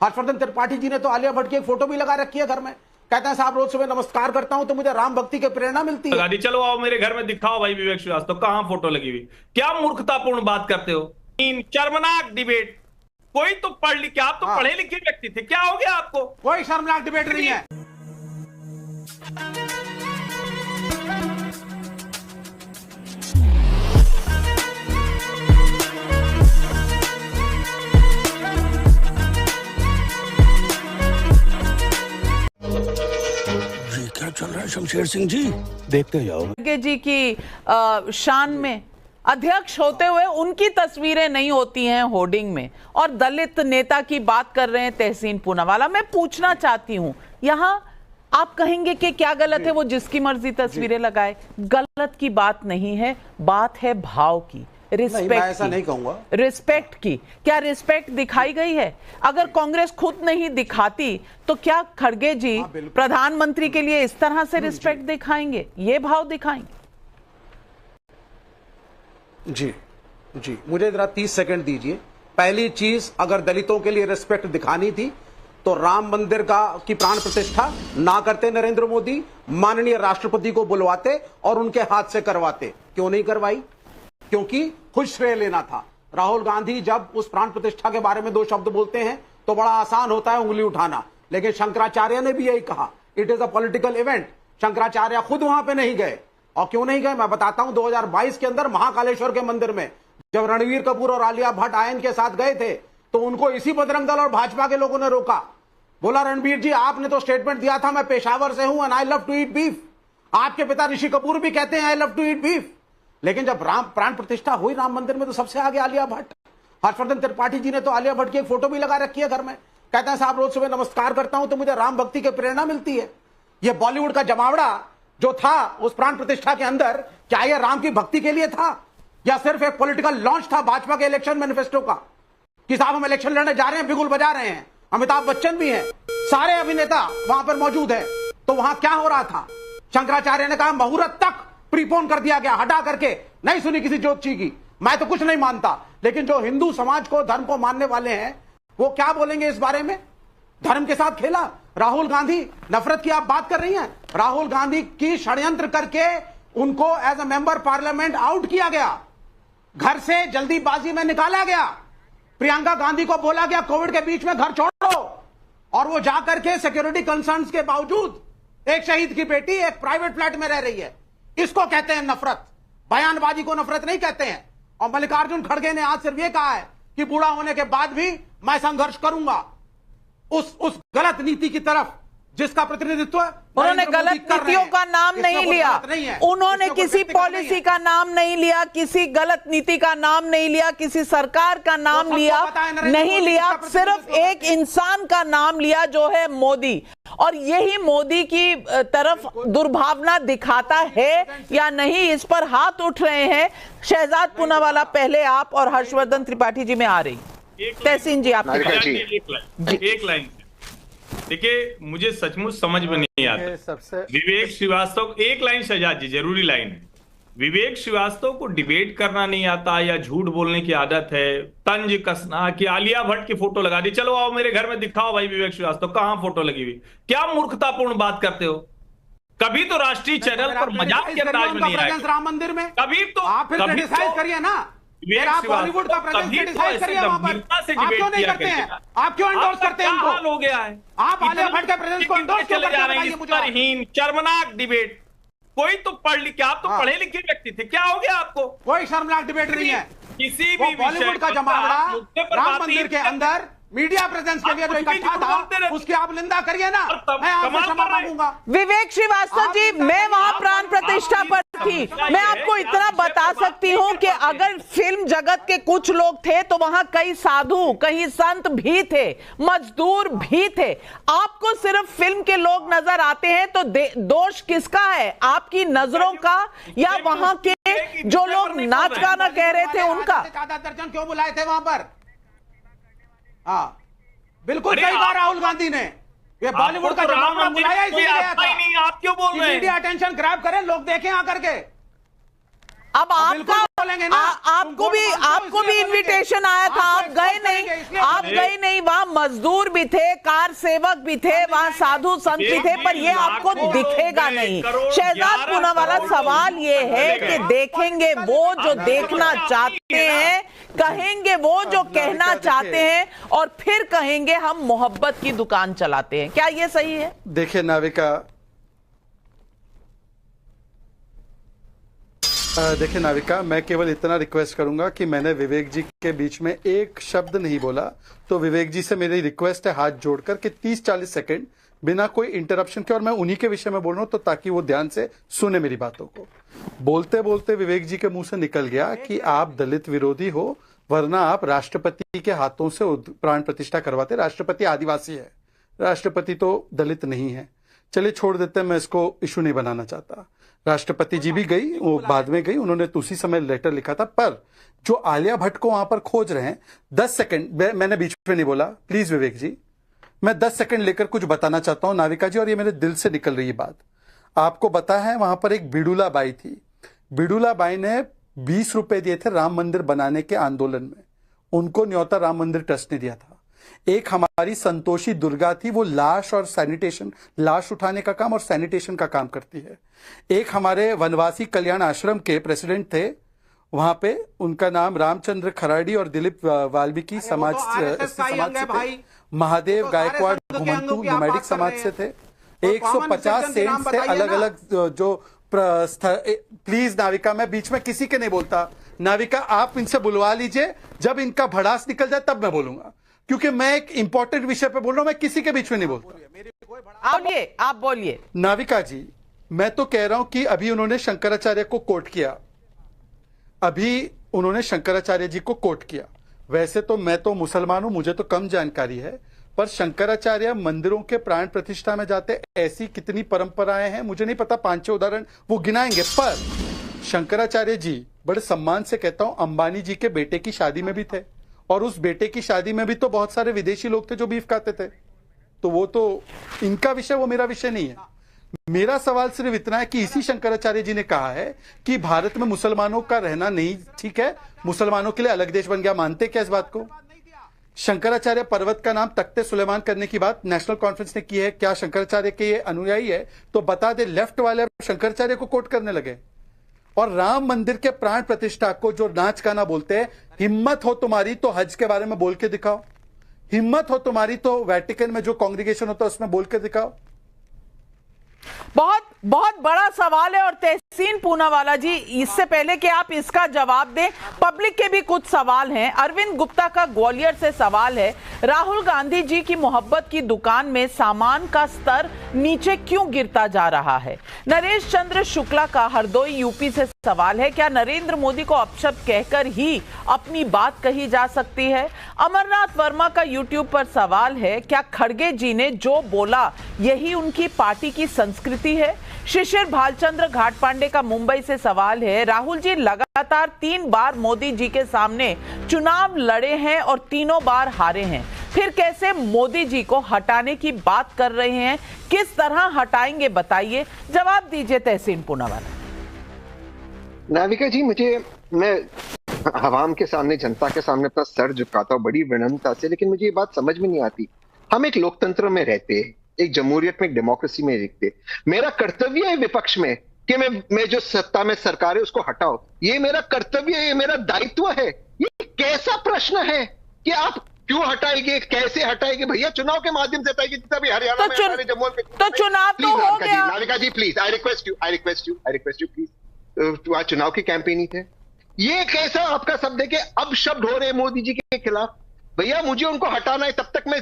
हर्षवर्धन त्रिपाठी जी ने तो आलिया भट्ट की एक फोटो भी लगा रखी है घर में। कहते हैं साहब रोज सुबह नमस्कार करता हूं तो मुझे राम भक्ति की प्रेरणा मिलती है। चलो आओ मेरे घर में दिखाओ भाई विवेक श्रीवास्तव कहां फोटो लगी हुई। क्या मूर्खतापूर्ण बात करते हो। शर्मनाक डिबेट। कोई तो पढ़ लिखे, आप तो पढ़े लिखे व्यक्ति थे, क्या हो गया आपको। कोई शर्मनाक डिबेट नहीं है। क्या चल रहा है शमशेर सिंह जी, देखते जाओ। जी की शान में अध्यक्ष होते हुए उनकी तस्वीरें नहीं होती हैं होर्डिंग में, और दलित नेता की बात कर रहे हैं तहसीन पूनावाला। मैं पूछना चाहती हूं, यहाँ आप कहेंगे कि क्या गलत है वो जिसकी मर्जी तस्वीरें लगाए। गलत की बात नहीं है, बात है भाव की, रिस्पेक्ट मैं ऐसा नहीं कहूंगा। रिस्पेक्ट की। क्या रिस्पेक्ट दिखाई गई है? अगर कांग्रेस खुद नहीं दिखाती तो क्या खड़गे जी प्रधानमंत्री के लिए इस तरह से रिस्पेक्ट दिखाएंगे, ये भाव दिखाएंगे? जी जी, मुझे जरा 30 सेकंड दीजिए। पहली चीज, अगर दलितों के लिए रिस्पेक्ट दिखानी थी तो राम मंदिर की प्राण प्रतिष्ठा ना करते नरेंद्र मोदी, माननीय राष्ट्रपति को बुलवाते और उनके हाथ से करवाते। क्यों नहीं करवाई? क्योंकि खुद श्रेय लेना था। राहुल गांधी जब उस प्राण प्रतिष्ठा के बारे में 2 शब्द बोलते हैं तो बड़ा आसान होता है उंगली उठाना, लेकिन शंकराचार्य ने भी यही कहा, it is a political event. Shankaracharya खुद वहां पे नहीं गए। और क्यों नहीं गए मैं बताता हूं। 2022 के अंदर महाकालेश्वर के मंदिर में जब रणवीर कपूर और आलिया भट्ट आयन के साथ गए थे तो उनको इसी बजरंग दल और भाजपा के लोगों ने रोका। बोला रणवीर जी आपने तो स्टेटमेंट दिया था मैं पेशावर से हूं and I love to eat beef. आपके पिता ऋषि कपूर भी कहते हैं I love to eat beef. लेकिन जब प्राण प्रतिष्ठा हुई राम मंदिर में तो सबसे आगे आलिया भट्ट। हर्षवर्धन त्रिपाठी जी ने तो आलिया भट्ट की एक फोटो भी लगा रखी है घर में। कहते हैं साहब रोज सुबह नमस्कार करता हूं तो मुझे राम भक्ति की प्रेरणा मिलती है। यह बॉलीवुड का जमावड़ा जो था उस प्राण प्रतिष्ठा के अंदर, क्या यह राम की भक्ति के लिए था या सिर्फ एक पॉलिटिकल लॉन्च था भाजपा के इलेक्शन मैनिफेस्टो का कि साहब हम इलेक्शन लड़ने जा रहे हैं, बिगुल बजा रहे हैं। अमिताभ बच्चन भी हैं, सारे अभिनेता वहां पर मौजूद है। तो वहां क्या हो रहा था? शंकराचार्य ने कहा मुहूर्त तक प्रीपोन कर दिया गया, हटा करके नहीं सुनी किसी ज्योतिषी की। मैं तो कुछ नहीं मानता, लेकिन जो हिंदू समाज को धर्म को मानने वाले हैं वो क्या बोलेंगे इस बारे में? धर्म के साथ खेला। राहुल गांधी, नफरत की आप बात कर रही हैं, राहुल गांधी की षड्यंत्र करके उनको as a member parliament out किया गया, घर से जल्दीबाजी में निकाला गया। प्रियंका गांधी को बोला गया कोविड के बीच में घर छोड़ो, और वो जाकर के सिक्योरिटी कंसर्न्स के बावजूद एक शहीद की बेटी एक प्राइवेट फ्लैट में रह रही है। इसको कहते हैं नफरत। बयानबाजी को नफरत नहीं कहते हैं। और मल्लिकार्जुन खड़गे ने आज सिर्फ ये कहा है कि बूढ़ा होने के बाद भी मैं संघर्ष करूंगा उस गलत नीति की तरफ जिसका प्रतिनिधित्व उन्होंने गलत नीतियों का नाम नहीं लिया, उन्होंने किसी पॉलिसी का नाम नहीं लिया, किसी गलत नीति का नाम नहीं लिया, किसी सरकार का नाम लिया नहीं लिया, सिर्फ एक इंसान का नाम लिया जो है मोदी। और यही मोदी की तरफ दुर्भावना दिखाता है या नहीं, इस पर हाथ उठ रहे हैं। शहजाद पूनावाला पहले आप और हर्षवर्धन त्रिपाठी जी में आ रही। तहसीन जी आप एक लाइन। देखिए मुझे सचमुच समझ में नहीं आता विवेक श्रीवास्तव, एक लाइन शहजाद जी, जरूरी लाइन है। विवेक श्रीवास्तव को डिबेट करना नहीं आता या झूठ बोलने की आदत है, तंज कसना कि आलिया भट्ट की फोटो लगा दी, चलो आओ मेरे घर में दिखाओ भाई विवेक श्रीवास्तव कहां फोटो लगी हुई। क्या मूर्खतापूर्ण बात करते हो। कभी तो राष्ट्रीय चैनल पर मजाक के अंदाज में नहीं आया राम मंदिर में, कभी तो आप फिर क्रिटिसाइज करिए ना। आप बॉलीवुड का प्रेजेंस क्रिटिसाइज करिए वहां पर। आप क्यों नहीं करते हैं? आप क्यों एंडोर्स करते हैं उनको? हो गया है आप आलिया भट्ट के प्रेजेंस को एंडोर्स क्यों करते हैं? शर्मनाक डिबेट। कोई तो पढ़ लिखे, आप तो पढ़े लिखे व्यक्ति थे, क्या हो गया आपको। कोई शर्मनाक डिबेट नहीं है। किसी भी बॉलीवुड का जमावड़ा राम मंदिर के अंदर मीडिया प्रेजेंस के लिए जो इकट्ठा था उसकी आप निंदा करिए ना, मैं आपसे क्षमा मांगूंगा। विवेक श्रीवास्तव जी, मैं वहां प्राण प्रतिष्ठा पर थी। मैं आपको इतना बता सकती हूं कि अगर फिल्म जगत के कुछ लोग थे तो वहां कई साधु, कई संत भी थे, मजदूर भी थे। आपको सिर्फ फिल्म के लोग नजर आते हैं तो दोष किसका है? आपकी नजरों का या वहां के जो लोग नाच गाना कह रहे थे उनका? आधा दर्जन क्यों बुलाए थे वहां पर? हाँ बिल्कुल सही कहा राहुल गांधी ने। ये बॉलीवुड का जमावड़ा बुलाया इसलिए गया था। आप क्यों बोल रहे हैं? मीडिया अटेंशन ग्रैब करें, लोग देखें आकर के। अब आपका आपको भी इनविटेशन आया था, आप गए नहीं, वहां मजदूर भी थे, कार सेवक भी थे, वहां साधु संत भी थे, पर ये आपको दिखेगा नहीं। शहजाद पूनावाला, सवाल ये है कि देखेंगे वो जो देखना चाहते हैं, कहेंगे वो जो कहना चाहते हैं, और फिर कहेंगे हम मोहब्बत की दुकान चलाते हैं। क्या ये सही है? देखिए नाविका, मैं केवल इतना रिक्वेस्ट करूंगा कि मैंने विवेक जी के बीच में एक शब्द नहीं बोला, तो विवेक जी से मेरी रिक्वेस्ट है हाथ जोड़कर कि 30-40 सेकंड बिना कोई इंटरप्शन के, और मैं उन्हीं के विषय में बोल रहा हूं, तो ताकि वो ध्यान से सुने मेरी बातों को। बोलते बोलते विवेक जी के मुंह से निकल गया कि आप दलित विरोधी हो, वरना आप राष्ट्रपति के हाथों से प्राण प्रतिष्ठा करवाते। राष्ट्रपति आदिवासी है, राष्ट्रपति तो दलित नहीं है। चलिए छोड़ देते हैं, मैं इसको इशू नहीं बनाना चाहता। राष्ट्रपति जी भी गई, वो बाद में गई, उन्होंने तो उसी समय लेटर लिखा था। पर जो आलिया भट्ट को वहां पर खोज रहे हैं, 10 सेकंड मैंने बीच में नहीं बोला, प्लीज विवेक जी, मैं 10 सेकंड लेकर कुछ बताना चाहता हूं नाविका जी, और ये मेरे दिल से निकल रही बात। आपको पता है वहां पर एक बिडुला बाई थी। बिडुला बाई ने 20 रुपए दिए थे राम मंदिर बनाने के आंदोलन में, उनको न्योता राम मंदिर ट्रस्ट ने दिया था। एक हमारी संतोषी दुर्गा थी, वो लाश और सैनिटेशन, लाश उठाने का काम और सैनिटेशन का काम करती है। एक हमारे वनवासी कल्याण आश्रम के प्रेसिडेंट थे, वहां पे उनका नाम रामचंद्र खराड़ी और दिलीप वाल्मीकि समाज से थे। महादेव गायकवाड़ घुमंतु नोमैडिक समाज से थे। 150 सेंट्स थे, अलग अलग जो प्लीज नाविका, मैं बीच में किसी के नहीं बोलता। नाविका आप इनसे बुलवा लीजिए, जब इनका भड़ास निकल जाए तब मैं बोलूंगा, क्योंकि मैं एक इंपॉर्टेंट विषय पे बोल रहा हूं, मैं किसी के बीच में नहीं बोलता। आप बोलिए। नाविका जी, मैं तो कह रहा हूं कि अभी उन्होंने शंकराचार्य को कोट किया। वैसे तो मैं तो मुसलमान हूं, मुझे तो कम जानकारी है, पर शंकराचार्य मंदिरों के प्राण प्रतिष्ठा में जाते, ऐसी कितनी परंपराएं हैं मुझे नहीं पता, 5-6 उदाहरण वो गिनाएंगे। पर शंकराचार्य जी, बड़े सम्मान से कहता हूं, अंबानी जी के बेटे की शादी में भी थे, और उस बेटे की शादी में भी तो बहुत सारे विदेशी लोग थे जो बीफ खाते थे। तो वो तो इनका विषय, वो मेरा विषय नहीं है। मेरा सवाल सिर्फ इतना है कि इसी शंकराचार्य जी ने कहा है कि भारत में मुसलमानों का रहना नहीं ठीक है, मुसलमानों के लिए अलग देश बन गया। मानते क्या इस बात को? शंकराचार्य पर्वत का नाम तख्ते सुलेमान करने की बात नेशनल कॉन्फ्रेंस ने की है। क्या शंकराचार्य के ये अनुयायी है? तो बता दे, लेफ्ट वाले शंकराचार्य को कोट करने लगे। और राम मंदिर के प्राण प्रतिष्ठा को जो नाच गाना बोलते हैं, हिम्मत हो तुम्हारी तो हज के बारे में बोल के दिखाओ, हिम्मत हो तुम्हारी तो वेटिकन में जो कांग्रीगेशन होता है उसमें बोल के दिखाओ। बहुत बहुत बड़ा सवाल है। और तहसीन पूनावाला जी, इससे पहले कि आप इसका जवाब दें, पब्लिक के भी कुछ सवाल हैं। अरविंद गुप्ता का ग्वालियर से सवाल है, राहुल गांधी जी की मोहब्बत की दुकान में सामान का स्तर नीचे क्यों गिरता जा रहा है? नरेश चंद्र शुक्ला का हरदोई यूपी से सवाल है, क्या नरेंद्र मोदी को अपशब्द कहकर ही अपनी बात कही जा सकती है? अमरनाथ वर्मा का यूट्यूब पर सवाल है, क्या खड़गे जी ने जो बोला यही उनकी पार्टी की संस्कृति है? शिशिर भालचंद्र घाटपांडे का मुंबई से सवाल है, राहुल जी लगातार 3 बार मोदी जी के सामने चुनाव लड़े हैं और तीनों बार हारे हैं, फिर कैसे मोदी जी को हटाने की बात कर रहे हैं? किस तरह हटाएंगे बताइए, जवाब दीजिए तहसीन पूनावाला। नाविका जी, मैं आवाम के सामने, जनता के सामने अपना सर झुकाता हूँ बड़ी विनम्रता से, लेकिन मुझे ये बात समझ में नहीं आती। हम एक लोकतंत्र में रहते हैं, एक जमहूरियत में, एक डेमोक्रेसी में रहते। मेरा कर्तव्य है विपक्ष में कि मैं जो सत्ता में सरकार है उसको हटाओ, ये मेरा कर्तव्य है, ये मेरा दायित्व है। ये कैसा प्रश्न है कि आप क्यों हटाएंगे, कैसे हटाएंगे? भैया चुनाव के माध्यम से हटाएंगे, जितना भी हरियाणा में, हमारे जम्मू में। तो चुनाव तो हो गया। Navika ji please, I request you please, आज चुनाव की कैंपेनिंग है। ये कैसा आपका शब्द है कि अब शब्द हो रहे हैं मोदी जी के खिलाफ? भैया मुझे उनको हटाना है, तब तक मैं